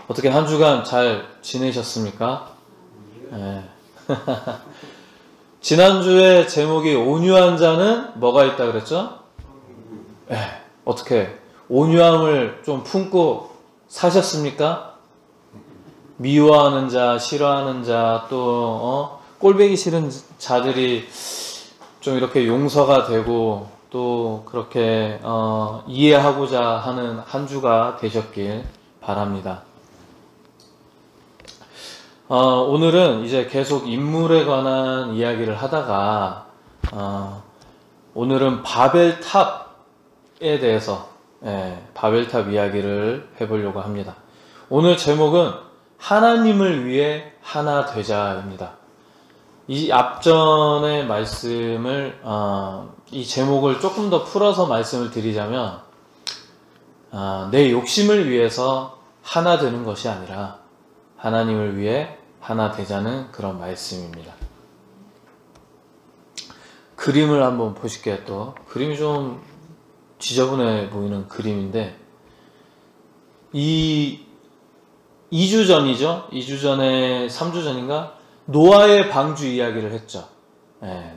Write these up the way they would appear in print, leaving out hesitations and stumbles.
어떻게 한 주간 잘 지내셨습니까? 네. 지난주에 제목이 온유한 자는 뭐가 있다 그랬죠? 네. 어떻게 온유함을 좀 품고 사셨습니까? 미워하는 자, 싫어하는 자, 또 꼴보기 싫은 자들이 좀 이렇게 용서가 되고 또 그렇게 이해하고자 하는 한 주가 되셨길 바랍니다. 오늘은 이제 계속 인물에 관한 이야기를 하다가 오늘은 바벨탑에 대해서 바벨탑 이야기를 해보려고 합니다. 오늘 제목은 하나님을 위해 하나 되자입니다. 이 앞전의 말씀을 이 제목을 조금 더 풀어서 말씀을 드리자면 내 욕심을 위해서 하나 되는 것이 아니라 하나님을 위해 하나 되자는 그런 말씀입니다. 그림을 한번 보실게요. 또 그림이 좀 지저분해 보이는 그림인데 2주 전이죠. 2주 전에 3주 전인가 노아의 방주 이야기를 했죠.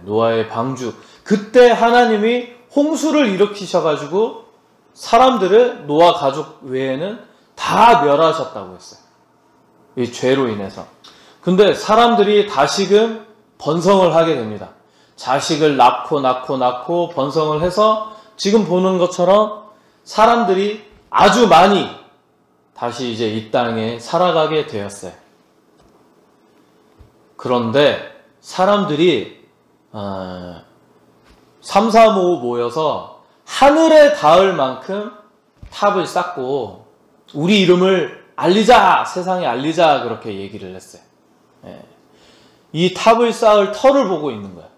노아의 방주. 그때 하나님이 홍수를 일으키셔가지고 사람들을 노아 가족 외에는 다 멸하셨다고 했어요. 이 죄로 인해서. 근데 사람들이 다시금 번성을 하게 됩니다. 자식을 낳고 번성을 해서 지금 보는 것처럼 사람들이 아주 많이 다시 이제 이 땅에 살아가게 되었어요. 그런데 사람들이 3, 4, 5 모여서 하늘에 닿을 만큼 탑을 쌓고 우리 이름을 알리자, 세상에 알리자 그렇게 얘기를 했어요. 이 탑을 쌓을 터를 보고 있는 거예요.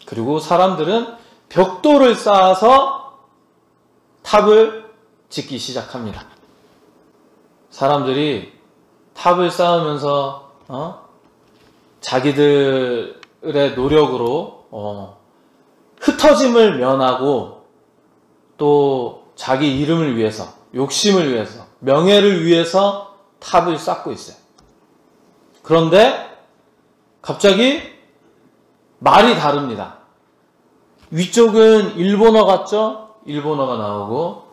그리고 사람들은 벽돌을 쌓아서 탑을 짓기 시작합니다. 사람들이 탑을 쌓으면서 자기들의 노력으로 흩어짐을 면하고 또 자기 이름을 위해서, 욕심을 위해서, 명예를 위해서 탑을 쌓고 있어요. 그런데 갑자기 말이 다릅니다. 위쪽은 일본어 같죠? 일본어가 나오고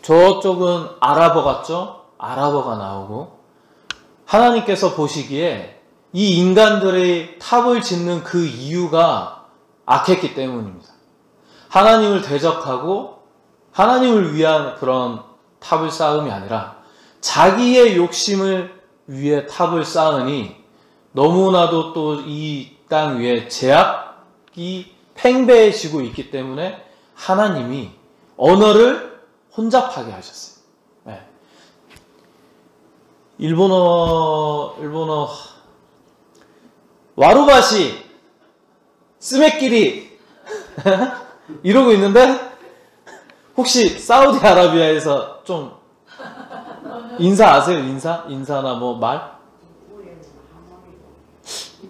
저쪽은 아랍어 같죠? 아랍어가 나오고 하나님께서 보시기에 이 인간들의 탑을 짓는 그 이유가 악했기 때문입니다. 하나님을 대적하고 하나님을 위한 그런 탑을 쌓음이 아니라 자기의 욕심을 위해 탑을 쌓으니 너무나도 또 이 땅 위에 제약이 팽배해지고 있기 때문에 하나님이 언어를 혼잡하게 하셨어요. 일본어 와루바시 스메끼리 이러고 있는데 혹시 사우디아라비아에서 좀 인사 아세요? 인사나 뭐 말?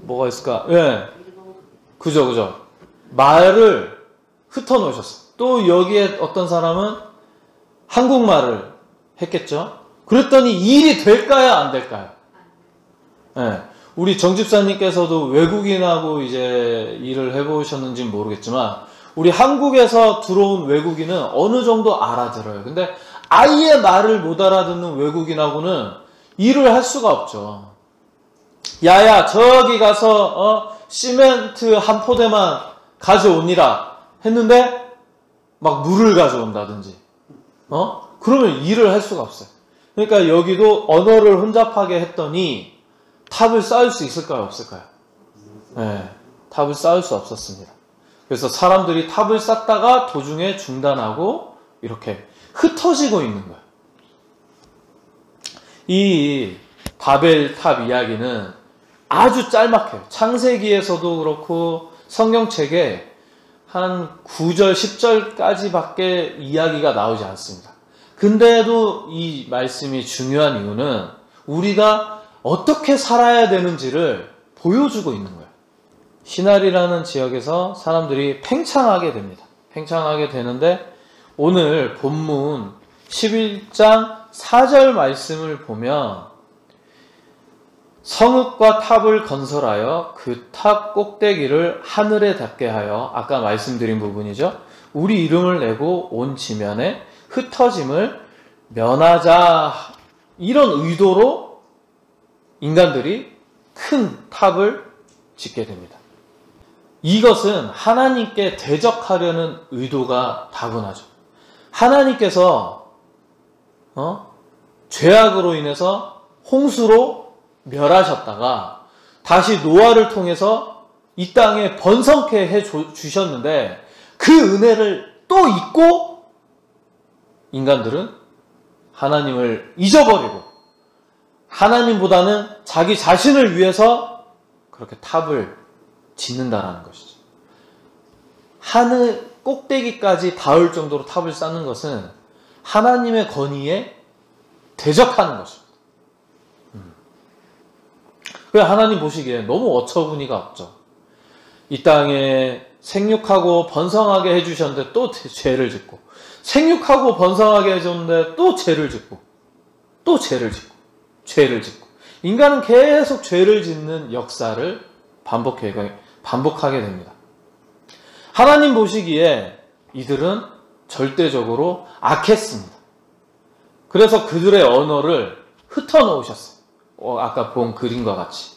뭐가 있을까? 그죠. 말을 흩어놓으셨어요. 또 여기에 어떤 사람은 한국말을 했겠죠? 그랬더니 일이 될까요? 안 될까요? 우리 정 집사님께서도 외국인하고 이제 일을 해보셨는지는 모르겠지만 우리 한국에서 들어온 외국인은 어느 정도 알아들어요. 근데 아예 말을 못 알아듣는 외국인하고는 일을 할 수가 없죠. 야야 저기 가서 시멘트 한 포대만 가져오니라 했는데 막 물을 가져온다든지 그러면 일을 할 수가 없어요. 그러니까 여기도 언어를 혼잡하게 했더니 탑을 쌓을 수 있을까요? 없을까요? 탑을 쌓을 수 없었습니다. 그래서 사람들이 탑을 쌓다가 도중에 중단하고 이렇게 흩어지고 있는 거예요. 이 바벨탑 이야기는 아주 짤막해요. 창세기에서도 그렇고 성경책에 한 9절, 10절까지밖에 이야기가 나오지 않습니다. 근데도 이 말씀이 중요한 이유는 우리가 어떻게 살아야 되는지를 보여주고 있는 거예요. 시날이라는 지역에서 사람들이 팽창하게 됩니다. 팽창하게 되는데 오늘 본문 11장 4절 말씀을 보면 성읍과 탑을 건설하여 그 탑 꼭대기를 하늘에 닿게 하여, 아까 말씀드린 부분이죠. 우리 이름을 내고 온 지면에 흩어짐을 면하자, 이런 의도로 인간들이 큰 탑을 짓게 됩니다. 이것은 하나님께 대적하려는 의도가 다분하죠. 하나님께서 죄악으로 인해서 홍수로 멸하셨다가 다시 노아를 통해서 이 땅에 번성케 해 주셨는데, 그 은혜를 또 잊고 인간들은 하나님을 잊어버리고 하나님보다는 자기 자신을 위해서 그렇게 탑을 짓는다라는 것이죠. 하늘 꼭대기까지 닿을 정도로 탑을 쌓는 것은 하나님의 권위에 대적하는 것입니다. 왜 하나님 보시기에 너무 어처구니가 없죠. 이 땅에 생육하고 번성하게 해주셨는데 또 죄를 짓고, 생육하고 번성하게 해줬는데 또 죄를 짓고, 또 죄를 짓고, 죄를 짓고. 인간은 계속 죄를 짓는 역사를 반복하게 됩니다. 하나님 보시기에 이들은 절대적으로 악했습니다. 그래서 그들의 언어를 흩어놓으셨어요. 아까 본 그림과 같이.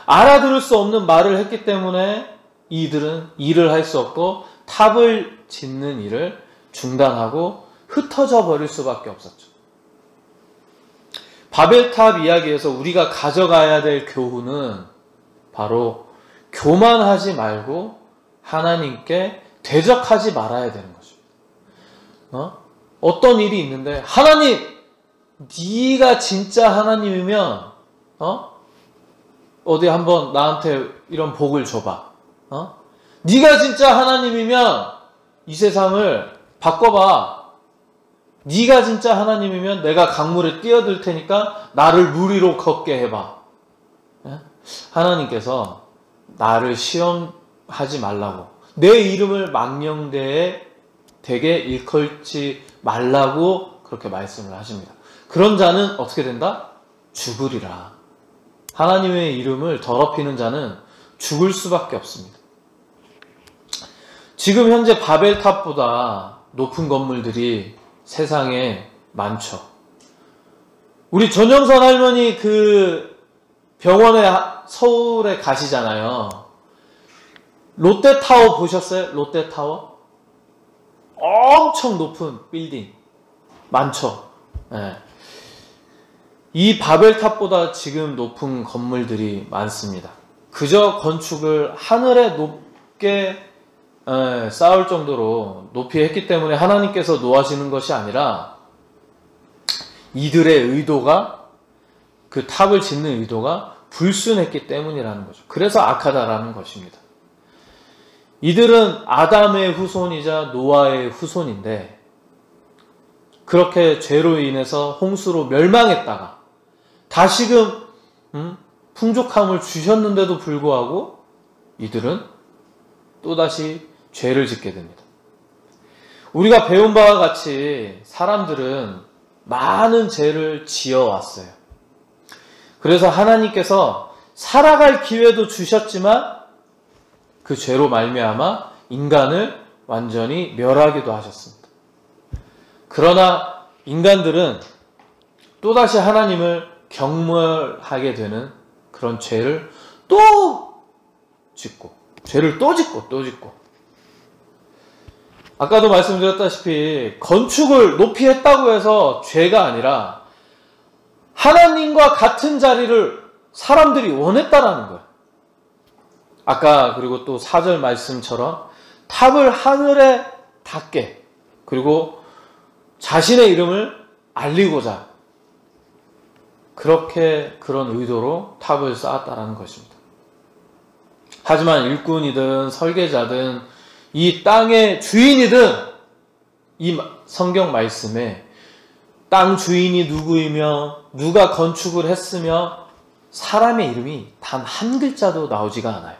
알아들을 수 없는 말을 했기 때문에 이들은 일을 할 수 없고 탑을 짓는 일을 중단하고 흩어져 버릴 수밖에 없었죠. 바벨탑 이야기에서 우리가 가져가야 될 교훈은 바로 교만하지 말고 하나님께 대적하지 말아야 되는 것입니다. 어떤 일이 있는데, 하나님, 네가 진짜 하나님이면 어디 한번 나한테 이런 복을 줘봐. 네가 진짜 하나님이면 이 세상을 바꿔봐. 네가 진짜 하나님이면 내가 강물에 뛰어들 테니까 나를 물 위로 걷게 해봐. 하나님께서 나를 시험하지 말라고, 내 이름을 망령되게 일컬지 말라고 그렇게 말씀을 하십니다. 그런 자는 어떻게 된다? 죽으리라. 하나님의 이름을 더럽히는 자는 죽을 수밖에 없습니다. 지금 현재 바벨탑보다 높은 건물들이 세상에 많죠. 우리 전영선 할머니 그 병원에 서울에 가시잖아요. 롯데타워 보셨어요? 롯데타워? 엄청 높은 빌딩 많죠. 네. 이 바벨탑보다 지금 높은 건물들이 많습니다. 그저 건축을 하늘에 높게 쌓을 정도로 높이 했기 때문에 하나님께서 노하시는 것이 아니라 이들의 의도가, 그 탑을 짓는 의도가 불순했기 때문이라는 거죠. 그래서 악하다라는 것입니다. 이들은 아담의 후손이자 노아의 후손인데, 그렇게 죄로 인해서 홍수로 멸망했다가 다시금 풍족함을 주셨는데도 불구하고 이들은 또다시 죄를 짓게 됩니다. 우리가 배운 바와 같이 사람들은 많은 죄를 지어왔어요. 그래서 하나님께서 살아갈 기회도 주셨지만 그 죄로 말미암아 인간을 완전히 멸하기도 하셨습니다. 그러나 인간들은 또다시 하나님을 경멸하게 되는 그런 죄를 또 짓고, 죄를 또 짓고 또 짓고. 아까도 말씀드렸다시피 건축을 높이 했다고 해서 죄가 아니라 하나님과 같은 자리를 사람들이 원했다라는 거예요. 아까 그리고 또 4절 말씀처럼 탑을 하늘에 닿게, 그리고 자신의 이름을 알리고자 그렇게 그런 의도로 탑을 쌓았다라는 것입니다. 하지만 일꾼이든 설계자든 이 땅의 주인이든 이 성경 말씀에 땅 주인이 누구이며 누가 건축을 했으며 사람의 이름이 단 한 글자도 나오지가 않아요.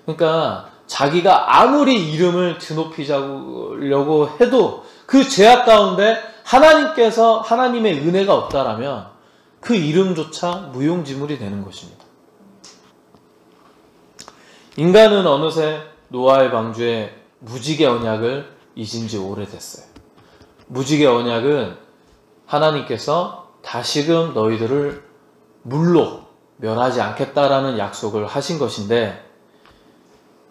그러니까 자기가 아무리 이름을 드높이려고 해도 그 죄악 가운데 하나님의 은혜가 없다라면 그 이름조차 무용지물이 되는 것입니다. 인간은 어느새 노아의 방주에 무지개 언약을 잊은 지 오래됐어요. 무지개 언약은 하나님께서 다시금 너희들을 물로 멸하지 않겠다라는 약속을 하신 것인데,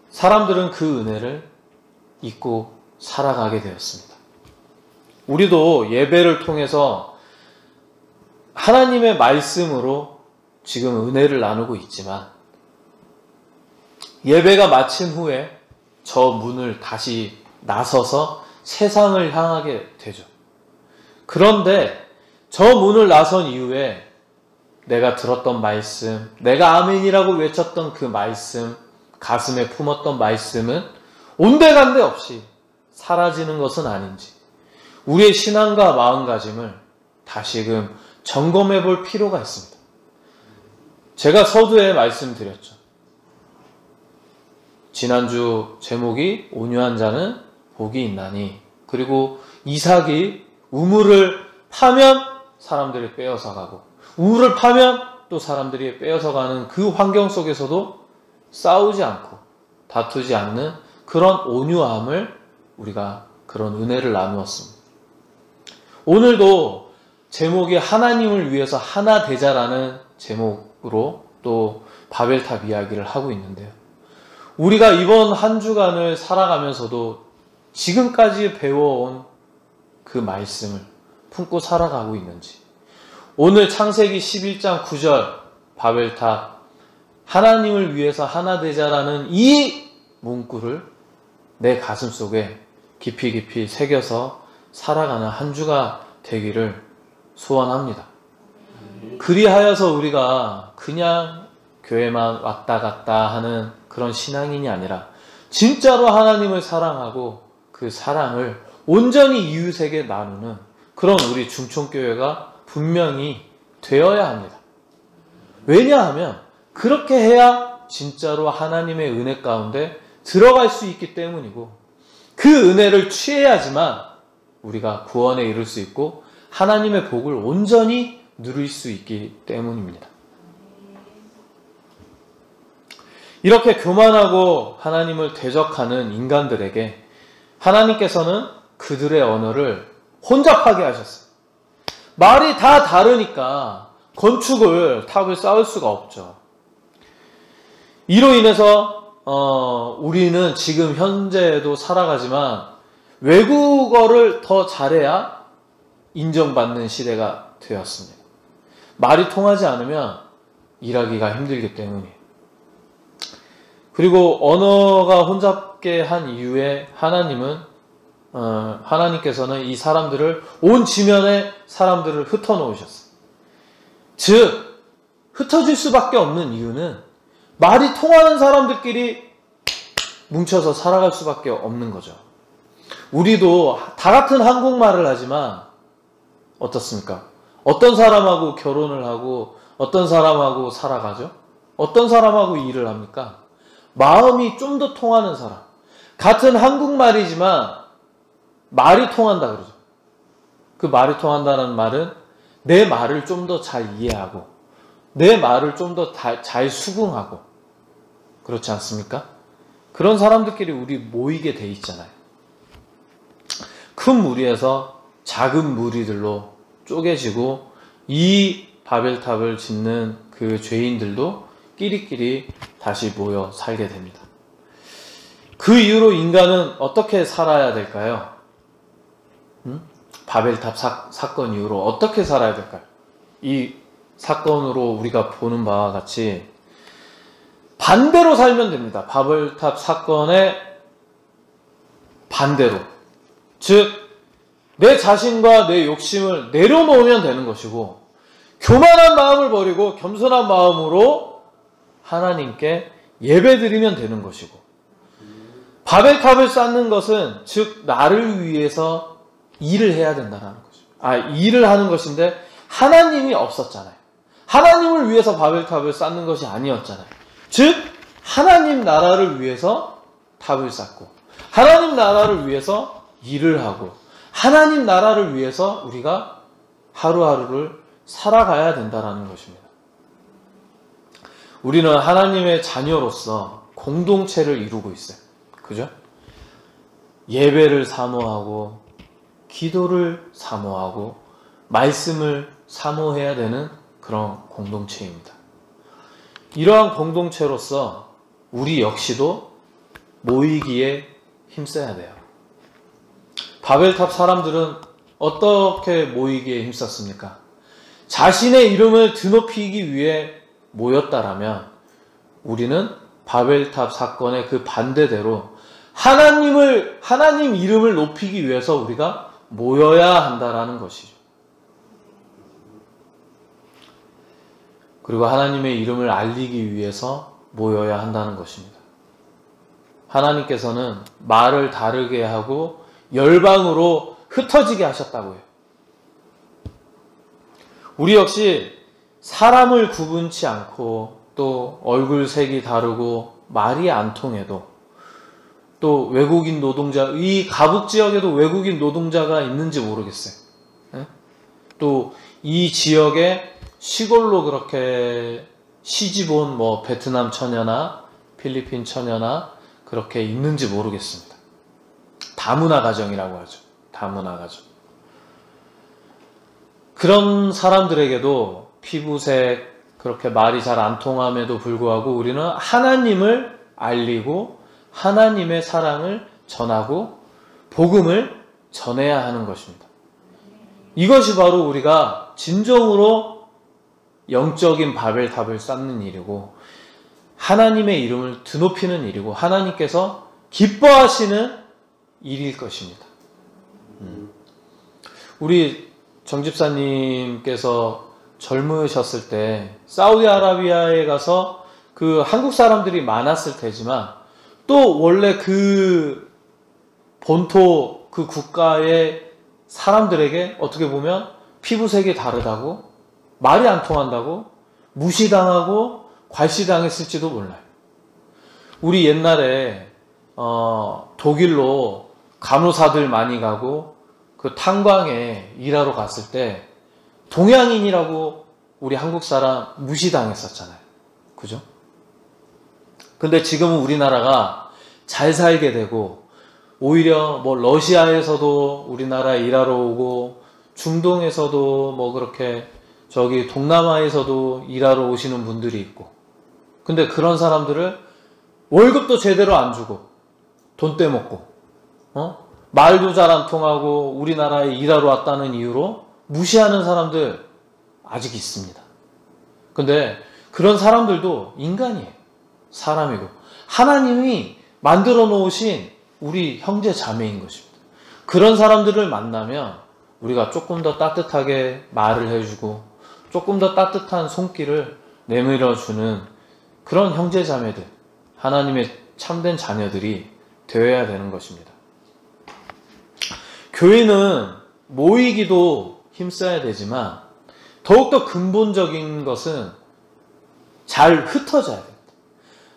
사람들은 그 은혜를 잊고 살아가게 되었습니다. 우리도 예배를 통해서 하나님의 말씀으로 지금 은혜를 나누고 있지만, 예배가 마친 후에 저 문을 다시 나서서 세상을 향하게 되죠. 그런데 저 문을 나선 이후에 내가 들었던 말씀, 내가 아멘이라고 외쳤던 그 말씀, 가슴에 품었던 말씀은 온데간데 없이 사라지는 것은 아닌지, 우리의 신앙과 마음가짐을 다시금 점검해 볼 필요가 있습니다. 제가 서두에 말씀드렸죠. 지난주 제목이 온유한 자는 복이 있나니, 그리고 이삭이 우물을 파면 사람들이 빼앗아 가고, 우물을 파면 또 사람들이 빼앗아 가는 그 환경 속에서도 싸우지 않고 다투지 않는 그런 온유함을, 우리가 그런 은혜를 나누었습니다. 오늘도 제목이 하나님을 위해서 하나 되자라는 제목으로 또 바벨탑 이야기를 하고 있는데요. 우리가 이번 한 주간을 살아가면서도 지금까지 배워온 그 말씀을 품고 살아가고 있는지, 오늘 창세기 11장 9절 바벨탑 하나님을 위해서 하나 되자라는 이 문구를 내 가슴 속에 깊이 깊이 새겨서 살아가는 한 주가 되기를 소원합니다. 그리하여서 우리가 그냥 교회만 왔다 갔다 하는 그런 신앙인이 아니라 진짜로 하나님을 사랑하고 그 사랑을 온전히 이웃에게 나누는 그런 우리 중촌교회가 분명히 되어야 합니다. 왜냐하면 그렇게 해야 진짜로 하나님의 은혜 가운데 들어갈 수 있기 때문이고, 그 은혜를 취해야지만 우리가 구원에 이를 수 있고 하나님의 복을 온전히 누릴 수 있기 때문입니다. 이렇게 교만하고 하나님을 대적하는 인간들에게 하나님께서는 그들의 언어를 혼잡하게 하셨어요. 말이 다 다르니까 탑을 쌓을 수가 없죠. 이로 인해서 우리는 지금 현재에도 살아가지만 외국어를 더 잘해야 인정받는 시대가 되었습니다. 말이 통하지 않으면 일하기가 힘들기 때문이에요. 그리고 언어가 혼잡게 한 이유에 하나님께서는 이 사람들을, 온 지면에 사람들을 흩어놓으셨어요. 즉 흩어질 수밖에 없는 이유는 말이 통하는 사람들끼리 뭉쳐서 살아갈 수밖에 없는 거죠. 우리도 다 같은 한국말을 하지만 어떻습니까? 어떤 사람하고 결혼을 하고 어떤 사람하고 살아가죠? 어떤 사람하고 일을 합니까? 마음이 좀 더 통하는 사람. 같은 한국말이지만 말이 통한다 그러죠. 그 말이 통한다는 말은 내 말을 좀 더 잘 이해하고 내 말을 좀 더 잘 수긍하고, 그렇지 않습니까? 그런 사람들끼리 우리 모이게 돼 있잖아요. 큰 무리에서 작은 무리들로 쪼개지고 이 바벨탑을 짓는 그 죄인들도 끼리끼리 다시 모여 살게 됩니다. 그 이후로 인간은 어떻게 살아야 될까요? 바벨탑 사건 이후로 어떻게 살아야 될까요? 이 사건으로 우리가 보는 바와 같이 반대로 살면 됩니다. 바벨탑 사건의 반대로. 즉, 내 자신과 내 욕심을 내려놓으면 되는 것이고, 교만한 마음을 버리고 겸손한 마음으로 하나님께 예배드리면 되는 것이고, 바벨탑을 쌓는 것은 즉 나를 위해서 일을 해야 된다는 거죠. 일을 하는 것인데 하나님이 없었잖아요. 하나님을 위해서 바벨탑을 쌓는 것이 아니었잖아요. 즉 하나님 나라를 위해서 탑을 쌓고 하나님 나라를 위해서 일을 하고 하나님 나라를 위해서 우리가 하루하루를 살아가야 된다는 것입니다. 우리는 하나님의 자녀로서 공동체를 이루고 있어요. 그죠? 예배를 사모하고 기도를 사모하고 말씀을 사모해야 되는 그런 공동체입니다. 이러한 공동체로서 우리 역시도 모이기에 힘써야 돼요. 바벨탑 사람들은 어떻게 모이기에 힘썼습니까? 자신의 이름을 드높이기 위해 모였다라면 우리는 바벨탑 사건의 그 반대대로 하나님 이름을 높이기 위해서 우리가 모여야 한다라는 것이죠. 그리고 하나님의 이름을 알리기 위해서 모여야 한다는 것입니다. 하나님께서는 말을 다르게 하고 열방으로 흩어지게 하셨다고요. 우리 역시 사람을 구분치 않고 또 얼굴색이 다르고 말이 안 통해도 또 외국인 노동자, 이 가북지역에도 외국인 노동자가 있는지 모르겠어요. 또 이 지역에 시골로 그렇게 시집온 베트남 처녀나 필리핀 처녀나 그렇게 있는지 모르겠습니다. 다문화 가정이라고 하죠. 다문화 가정. 그런 사람들에게도 피부색, 그렇게 말이 잘 안 통함에도 불구하고 우리는 하나님을 알리고 하나님의 사랑을 전하고 복음을 전해야 하는 것입니다. 이것이 바로 우리가 진정으로 영적인 바벨탑을 쌓는 일이고 하나님의 이름을 드높이는 일이고 하나님께서 기뻐하시는 일일 것입니다. 우리 정집사님께서 젊으셨을 때 사우디아라비아에 가서 그 한국 사람들이 많았을 테지만 또 원래 그 본토 그 국가의 사람들에게 어떻게 보면 피부색이 다르다고 말이 안 통한다고 무시당하고 괄시당했을지도 몰라요. 우리 옛날에 독일로 간호사들 많이 가고 그 탄광에 일하러 갔을 때 동양인이라고 우리 한국 사람 무시당했었잖아요. 그죠? 근데 지금은 우리나라가 잘 살게 되고 오히려 러시아에서도 우리나라에 일하러 오고 중동에서도 그렇게 저기 동남아에서도 일하러 오시는 분들이 있고 근데 그런 사람들을 월급도 제대로 안 주고 돈 떼먹고 말도 잘 안 통하고 우리나라에 일하러 왔다는 이유로 무시하는 사람들 아직 있습니다. 근데 그런 사람들도 인간이에요. 사람이고 하나님이 만들어 놓으신 우리 형제 자매인 것입니다. 그런 사람들을 만나면 우리가 조금 더 따뜻하게 말을 해주고 조금 더 따뜻한 손길을 내밀어주는 그런 형제 자매들, 하나님의 참된 자녀들이 되어야 되는 것입니다. 교회는 모이기도 힘써야 되지만 더욱더 근본적인 것은 잘 흩어져야 됩니다.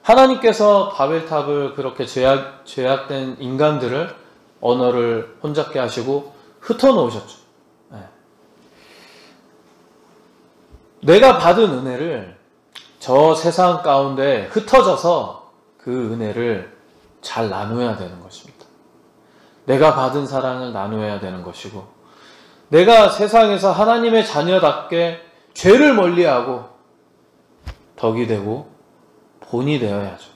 하나님께서 바벨탑을 그렇게 죄악된 인간들을 언어를 혼잡게 하시고 흩어놓으셨죠. 내가 받은 은혜를 저 세상 가운데 흩어져서 그 은혜를 잘 나누어야 되는 것입니다. 내가 받은 사랑을 나누어야 되는 것이고 내가 세상에서 하나님의 자녀답게 죄를 멀리하고 덕이 되고 본이 되어야죠.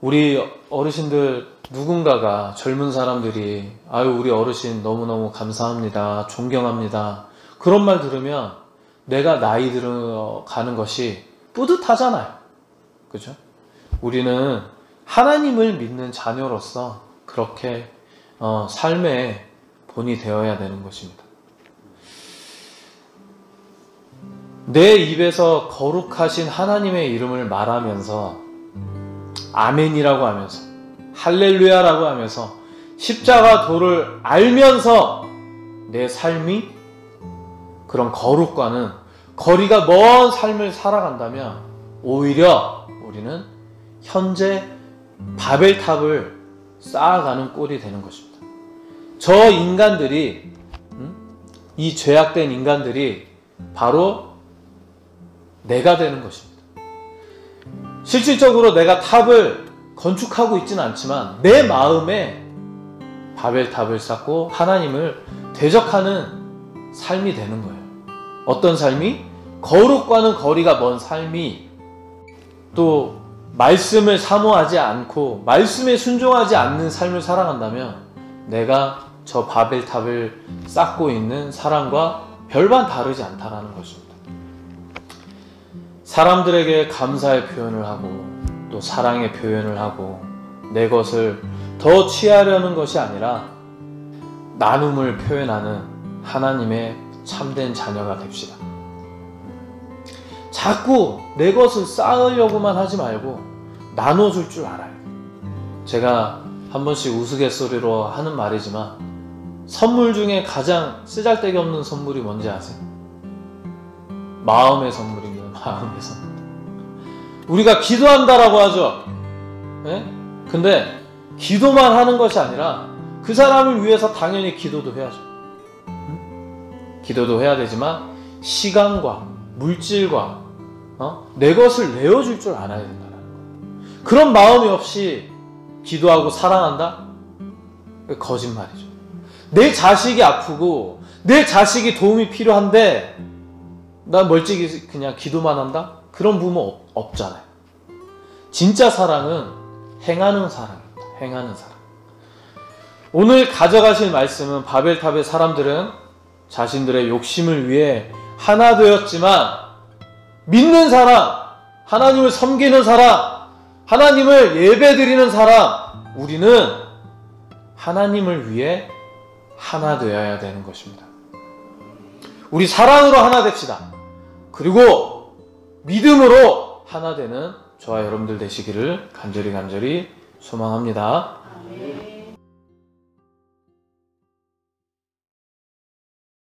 우리 어르신들 누군가가 젊은 사람들이 아유 우리 어르신 너무너무 감사합니다. 존경합니다. 그런 말 들으면 내가 나이 들어가는 것이 뿌듯하잖아요. 그죠? 우리는 하나님을 믿는 자녀로서 그렇게 삶의 본이 되어야 되는 것입니다. 내 입에서 거룩하신 하나님의 이름을 말하면서 아멘이라고 하면서 할렐루야라고 하면서 십자가 도를 알면서 내 삶이 그런 거룩과는 거리가 먼 삶을 살아간다면 오히려 우리는 현재 바벨탑을 쌓아가는 꼴이 되는 것입니다. 저 인간들이, 이 죄악된 인간들이 바로 내가 되는 것입니다. 실질적으로 내가 탑을 건축하고 있지는 않지만 내 마음에 바벨탑을 쌓고 하나님을 대적하는 삶이 되는 거예요. 어떤 삶이? 거룩과는 거리가 먼 삶이, 또 말씀을 사모하지 않고 말씀에 순종하지 않는 삶을 살아간다면 내가 저 바벨탑을 쌓고 있는 사람과 별반 다르지 않다라는 것입니다. 사람들에게 감사의 표현을 하고 또 사랑의 표현을 하고 내 것을 더 취하려는 것이 아니라 나눔을 표현하는 하나님의 참된 자녀가 됩시다. 자꾸 내 것을 쌓으려고만 하지 말고 나눠줄 줄 알아요. 제가 한 번씩 우스갯소리로 하는 말이지만 선물 중에 가장 쓰잘데기 없는 선물이 뭔지 아세요? 마음의 선물입니다. 마음의 선물. 우리가 기도한다라고 하죠. 네? 근데 기도만 하는 것이 아니라 그 사람을 위해서 당연히 기도도 해야죠. 기도도 해야 되지만 시간과 물질과 내 것을 내어줄 줄 알아야 된다는 거예요. 그런 마음이 없이 기도하고 사랑한다? 거짓말이죠. 내 자식이 아프고 내 자식이 도움이 필요한데 난 멀찍이 그냥 기도만 한다? 그런 부모 없잖아요. 진짜 사랑은 행하는 사랑입니다. 행하는 사랑. 오늘 가져가실 말씀은 바벨탑의 사람들은 자신들의 욕심을 위해 하나 되었지만 믿는 사람, 하나님을 섬기는 사람, 하나님을 예배드리는 사람, 우리는 하나님을 위해 하나 되어야 되는 것입니다. 우리 사랑으로 하나 됩시다. 그리고 믿음으로 하나 되는 저와 여러분들 되시기를 간절히 소망합니다.